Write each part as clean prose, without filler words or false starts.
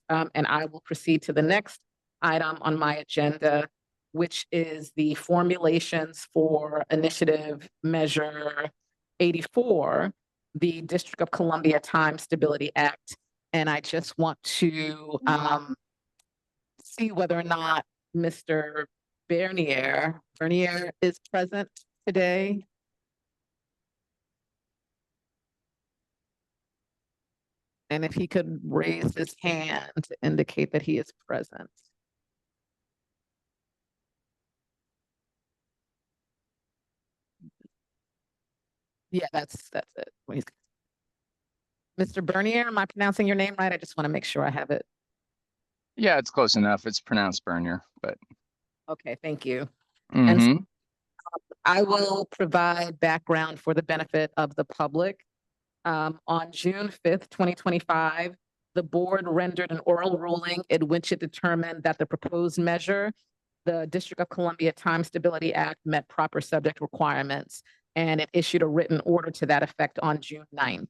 and I will proceed to the next item on my agenda, which is the formulations for initiative measure 84, the District of Columbia Time Stability Act. And I just want to see whether or not Mr. Bernier is present today. And if he could raise his hand to indicate that he is present. Yeah, that's it. Mr. Bernier, am I pronouncing your name right? I just want to make sure I have it. Yeah, it's close enough. It's pronounced Bernier, but. Okay, thank you. Mm-hmm. And so I will provide background for the benefit of the public. On June 5th, 2025, the board rendered an oral ruling in which it determined that the proposed measure, the District of Columbia Time Stability Act, met proper subject requirements, and it issued a written order to that effect on June 9th.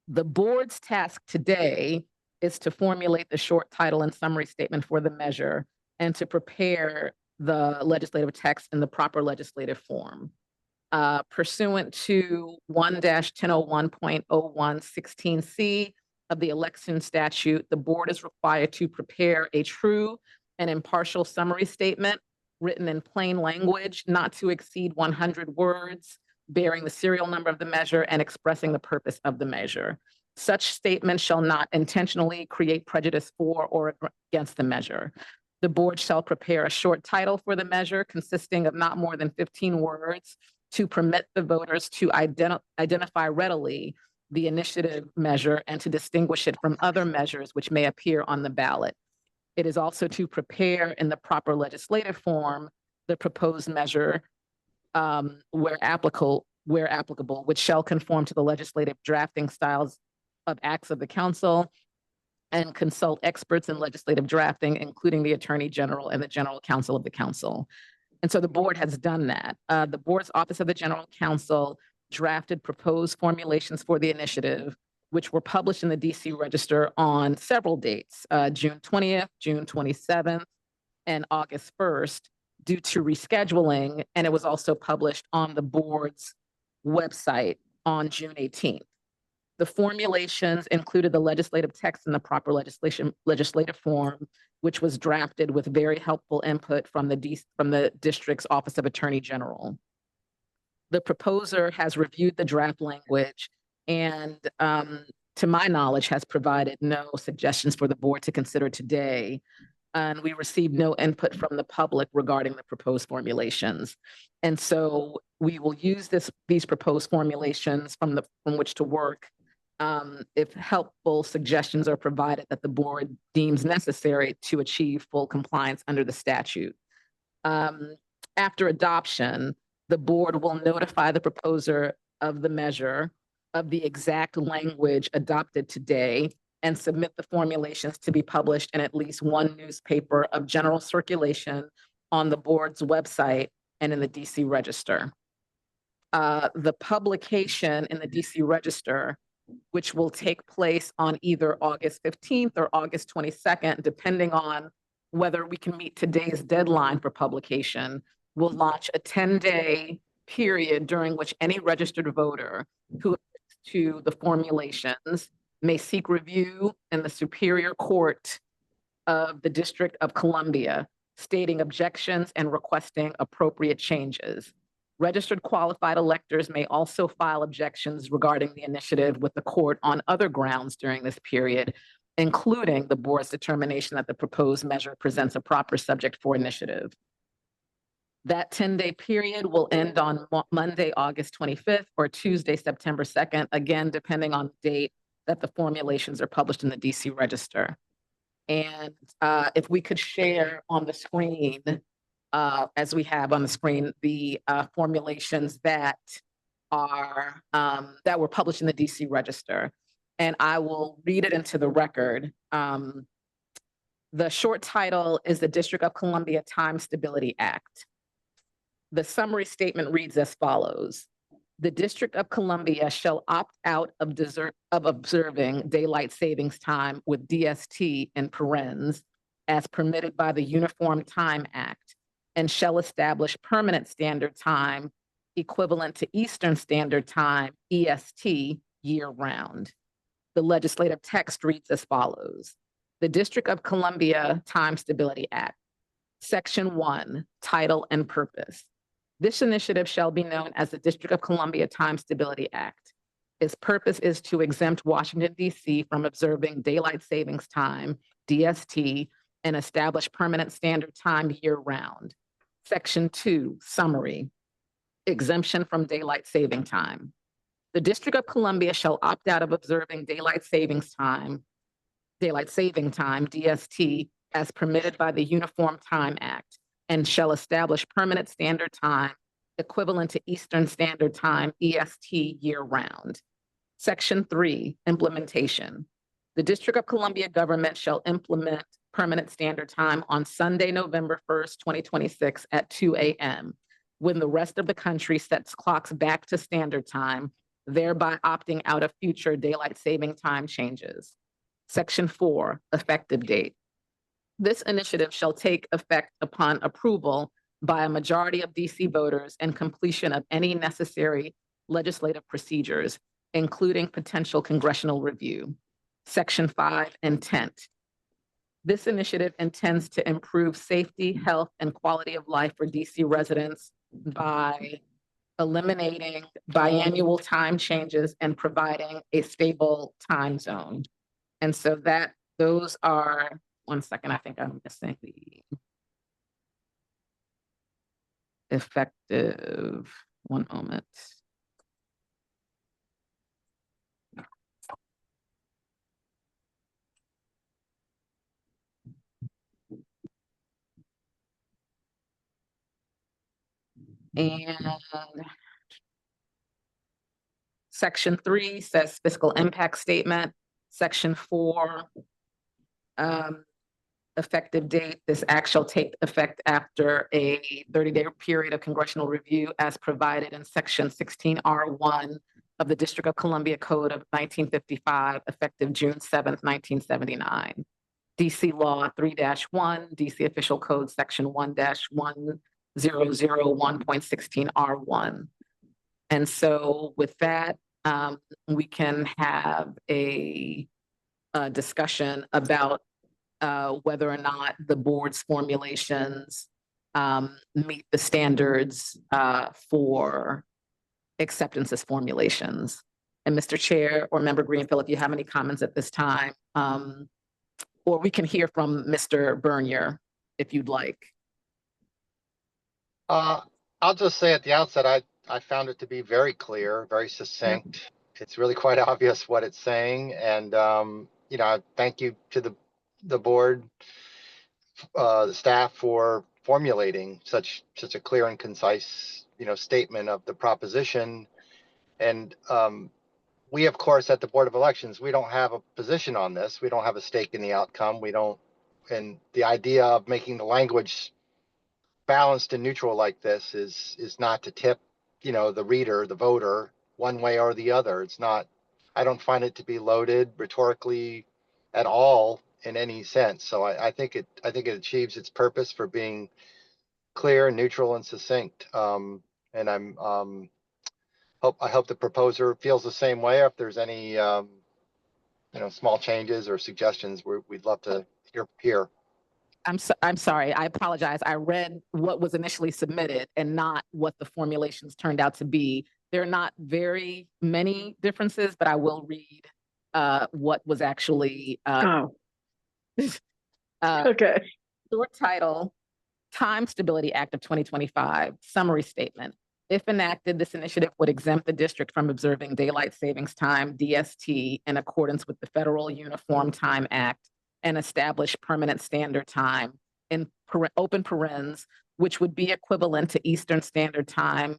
The board's task today is to formulate the short title and summary statement for the measure and to prepare the legislative text in the proper legislative form. Pursuant to 1-1001.0116C of the election statute, the board is required to prepare a true and impartial summary statement written in plain language, not to exceed 100 words, bearing the serial number of the measure and expressing the purpose of the measure. Such statement shall not intentionally create prejudice for or against the measure. The board shall prepare a short title for the measure consisting of not more than 15 words to permit the voters to identify readily the initiative measure and to distinguish it from other measures which may appear on the ballot. It is also to prepare in the proper legislative form the proposed measure where applicable, which shall conform to the legislative drafting styles of acts of the council and consult experts in legislative drafting, including the Attorney General and the General Counsel of the council. And so the board has done that. The board's Office of the General Counsel drafted proposed formulations for the initiative, which were published in the DC Register on several dates, June 20th, June 27th, and August 1st, due to rescheduling, and it was also published on the board's website on June 18th. The formulations included the legislative text in the proper legislative form, which was drafted with very helpful input from the district's Office of Attorney General. The proposer has reviewed the draft language and, to my knowledge, has provided no suggestions for the board to consider today. And we received no input from the public regarding the proposed formulations. And so we will use these proposed formulations from which to work if helpful suggestions are provided that the board deems necessary to achieve full compliance under the statute. After adoption, the board will notify the proposer of the measure of the exact language adopted today and submit the formulations to be published in at least one newspaper of general circulation on the board's website and in the DC Register. The publication in the DC Register, which will take place on either August 15th or August 22nd, depending on whether we can meet today's deadline for publication, will launch a 10-day period during which any registered voter who to the formulations may seek review in the Superior Court of the District of Columbia, stating objections and requesting appropriate changes. Registered qualified electors may also file objections regarding the initiative with the court on other grounds during this period, including the board's determination that the proposed measure presents a proper subject for initiative. That 10-day period will end on Monday, August 25th or Tuesday, September 2nd, again, depending on the date that the formulations are published in the DC Register. And if we could share on the screen, as we have on the screen, the formulations that were published in the DC Register. And I will read it into the record. The short title is the District of Columbia Time Stability Act. The summary statement reads as follows. The District of Columbia shall opt out of observing daylight savings time with DST in parens as permitted by the Uniform Time Act, and shall establish permanent standard time equivalent to Eastern Standard Time, EST, year-round. The legislative text reads as follows. The District of Columbia Time Stability Act, Section 1, Title and Purpose. This initiative shall be known as the District of Columbia Time Stability Act. Its purpose is to exempt Washington, D.C. from observing daylight savings time, DST, and establish permanent standard time year-round. Section 2, Summary. Exemption from daylight saving time. The District of Columbia shall opt out of observing daylight saving time, DST, as permitted by the Uniform Time Act, and shall establish permanent standard time equivalent to Eastern Standard Time, EST, year-round. Section 3, Implementation. The District of Columbia government shall implement permanent standard time on Sunday, November 1st, 2026 at 2 a.m., when the rest of the country sets clocks back to standard time, thereby opting out of future daylight saving time changes. Section 4, Effective Date. This initiative shall take effect upon approval by a majority of DC voters and completion of any necessary legislative procedures, including potential congressional review. Section 5, Intent. This initiative intends to improve safety, health, and quality of life for DC residents by eliminating biannual time changes and providing a stable time zone. And so those are, one second, I think I'm missing the effective, one moment. And Section 3 says fiscal impact statement. Section 4, effective date. This act shall take effect after a 30-day period of congressional review as provided in Section 16R1 of the District of Columbia Code of 1955, effective June 7th, 1979. DC Law 3-1, DC Official Code Section 1-1001.16R1. And so with that, we can have a discussion about whether or not the board's formulations meet the standards for acceptance as formulations. And Mr. Chair or Member Greenfield, if you have any comments at this time, or we can hear from Mr. Bernier if you'd like. I'll just say at the outset, I found it to be very clear, very succinct. It's really quite obvious what it's saying. And, you know, thank you to the board, the staff for formulating such a clear and concise, you know, statement of the proposition. And we, of course, at the Board of Elections, we don't have a position on this. We don't have a stake in the outcome. We don't, and the idea of making the language balanced and neutral like this is not to tip, you know, the reader, the voter, one way or the other. It's not, I don't find it to be loaded rhetorically at all in any sense. So I think it achieves its purpose for being clear, neutral, and succinct. And I hope the proposer feels the same way. If there's any, you know, small changes or suggestions, we'd love to hear. I'm sorry, I apologize. I read what was initially submitted and not what the formulations turned out to be. There are not very many differences, but I will read what was actually Okay. short title, Time Stability Act of 2025, summary statement. If enacted, this initiative would exempt the district from observing daylight savings time, DST, in accordance with the Federal Uniform Time Act and establish permanent standard time in open parens, which would be equivalent to Eastern Standard Time,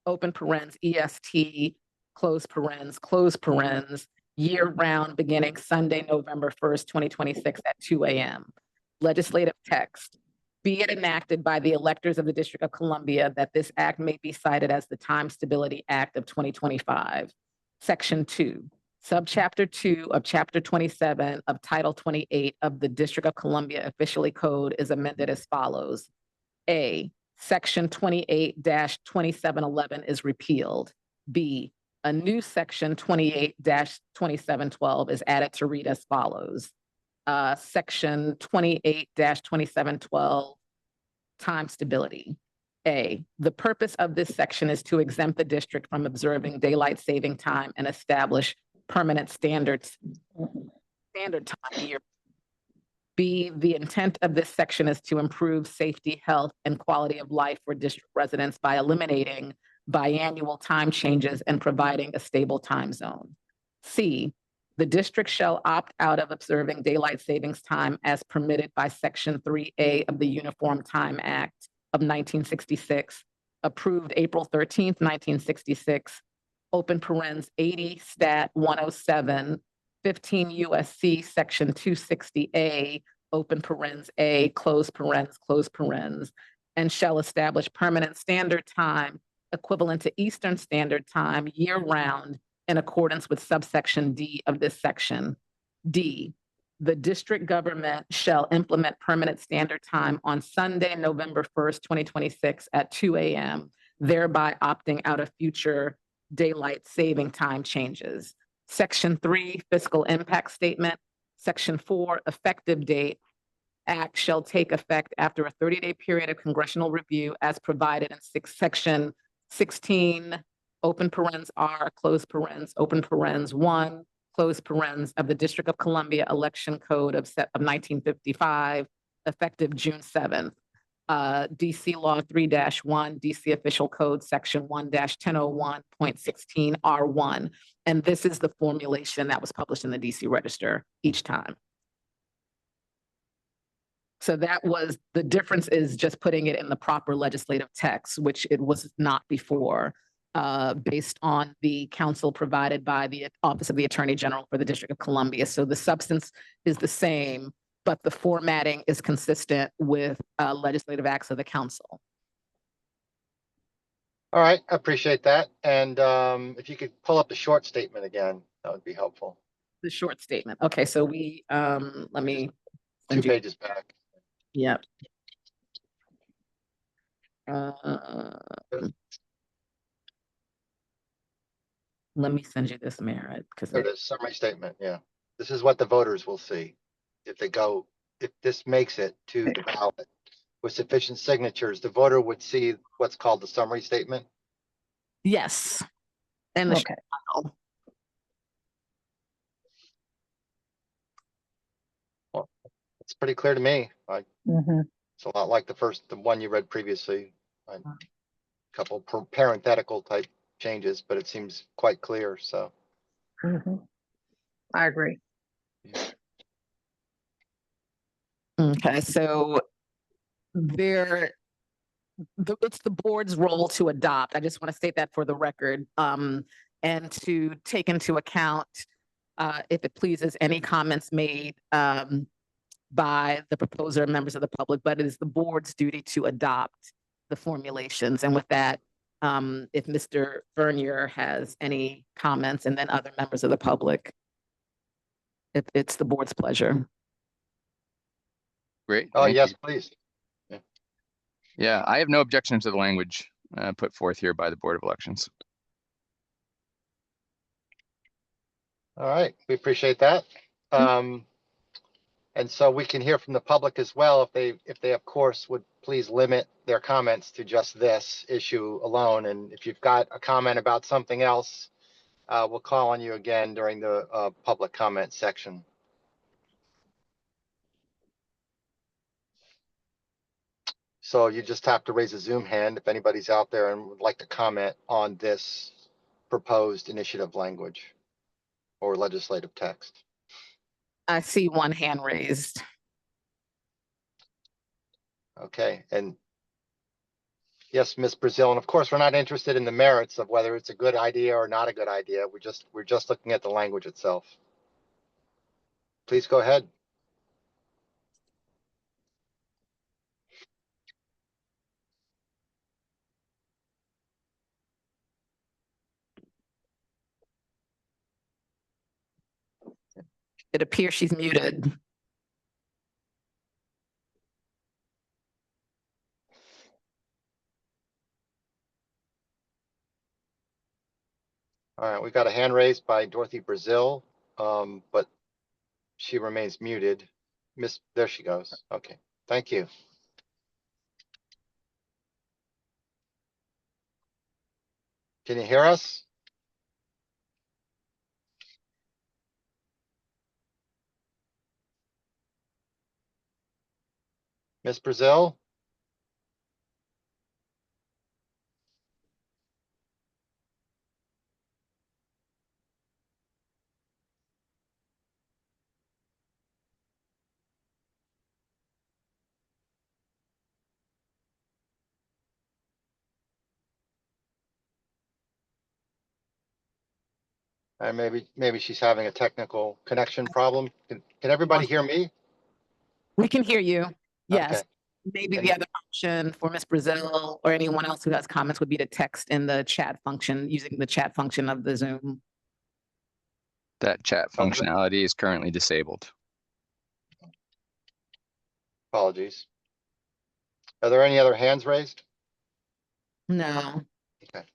open parens, EST, close parens, year-round beginning Sunday, November 1st, 2026 at 2 a.m. Legislative text. Be it enacted by the electors of the District of Columbia that this act may be cited as the Time Stability Act of 2025. Section 2, Subchapter 2 of Chapter 27 of Title 28 of the District of Columbia Officially Code is amended as follows. A, Section 28-2711 is repealed. B, a new Section 28-2712 is added to read as follows. Section 28-2712, time stability. A, the purpose of this section is to exempt the district from observing daylight saving time and establish permanent standard time year. B, the intent of this section is to improve safety, health, and quality of life for district residents by eliminating biannual time changes and providing a stable time zone. C, the district shall opt out of observing daylight savings time as permitted by Section 3A of the Uniform Time Act of 1966, approved April 13th, 1966, open parens 80 Stat 107, 15 USC Section 260A, open parens A, close parens, and shall establish permanent standard time equivalent to Eastern Standard Time year-round in accordance with subsection D of this section. D, the district government shall implement permanent standard time on Sunday, November 1st, 2026 at 2 a.m., thereby opting out of future daylight saving time changes. Section 3, fiscal impact statement. Section 4, effective date. Act shall take effect after a 30-day period of congressional review as provided in Section 16, open parens R, close parens, open parens 1, close parens of the District of Columbia Election Code of 1955, effective June 7th. DC Law 3-1, DC Official Code Section 1-1001.16 R1. And this is the formulation that was published in the DC Register each time. So that was, the difference is just putting it in the proper legislative text, which it was not before, based on the counsel provided by the Office of the Attorney General for the District of Columbia. So the substance is the same, but the formatting is consistent with legislative acts of the council. All right, I appreciate that. And if you could pull up the short statement again, that would be helpful. The short statement. Okay, so we, let me. 2 pages back. Yep. Let me send you this, Merritt, because There it is, summary statement, yeah. This is what the voters will see if they go, if this makes it to the ballot with sufficient signatures, the voter would see what's called the summary statement. yes. And the Okay. Well, it's pretty clear to me. Mm-hmm. It's a lot like the one you read previously. A couple parenthetical type changes, but it seems quite clear, so. Mm-hmm. I agree. Okay, so it's the board's role to adopt. I just want to state that for the record, and to take into account, if it pleases, any comments made by the proposer and members of the public, but it is the board's duty to adopt the formulations. And with that, if Mr. Vernier has any comments, and then other members of the public, it's the board's pleasure. Great. Oh, thank yes, you. please. Yeah, I have no objection to the language put forth here by the Board of Elections. All right, we appreciate that. And so we can hear from the public as well, if they of course would please limit their comments to just this issue alone. And if you've got a comment about something else, we'll call on you again during the public comment section. So you just have to raise a Zoom hand if anybody's out there and would like to comment on this proposed initiative language or legislative text. I see one hand raised. Okay, and yes, Ms. Brazil, and of course, we're not interested in the merits of whether it's a good idea or not a good idea. We're just looking at the language itself. Please go ahead. It appears she's muted. All right, we got a hand raised by Dorothy Brazil, but she remains muted. There she goes. Okay, thank you. Can you hear us? Miss Brazil? And maybe she's having a technical connection problem. Can everybody hear me? We can hear you. Yes. Okay. Maybe And- the other option for Ms. Brazil or anyone else who has comments would be to text in the chat function, using the chat function of the Zoom. That chat Okay. functionality is currently disabled. Apologies. Are there any other hands raised? No. Okay.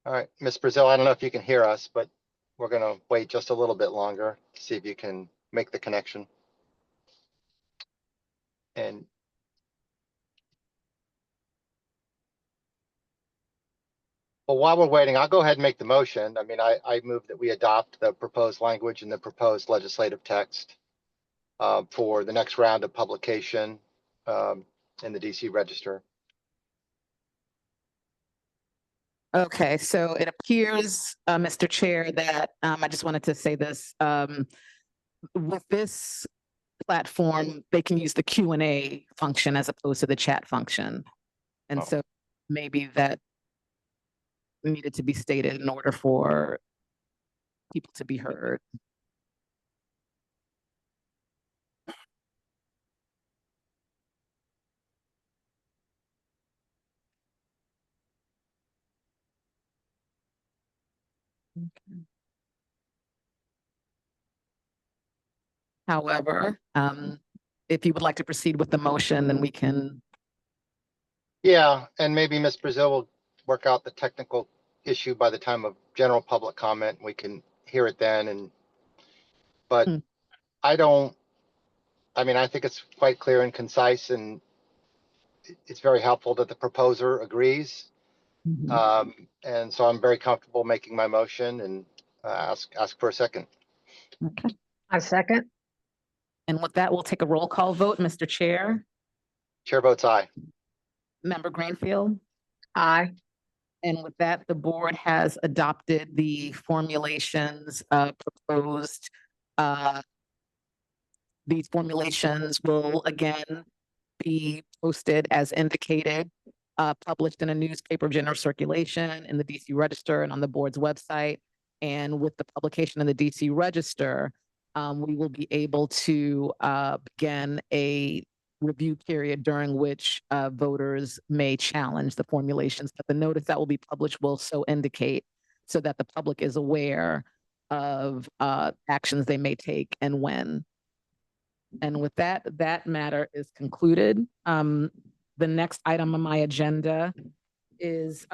All right, Miss Brazil, I don't know if you can hear us, but we're gonna wait just a little bit longer to see if you can make the connection. And well, while we're waiting, I'll go ahead and make the motion. I mean, I move that we adopt the proposed language and the proposed legislative text for the next round of publication in the DC Register. Okay, so it appears, Mr. Chair, that I just wanted to say this. With this platform, they can use the Q&A function as opposed to the chat function. And Oh. so maybe that needed to be stated in order for people to be heard. However, if you would like to proceed with the motion, then we can. Yeah, and maybe Miss Brazil will work out the technical issue by the time of general public comment. We can hear it then. But Hmm. I mean, I think it's quite clear and concise, and it's very helpful that the proposer agrees. And so I'm very comfortable making my motion and ask for a second. Okay. I second. And with that, we'll take a roll call vote. Mr. Chair, Chair votes aye. Member Greenfield. Aye. And with that, the board has adopted the formulations proposed. These formulations will again be posted as indicated, published in a newspaper of general circulation in the DC Register and on the board's website. And with the publication in the DC Register, we will be able to begin a review period during which voters may challenge the formulations, but the notice that will be published will so indicate, so that the public is aware of actions they may take and when. And with that, that matter is concluded. The next item on my agenda is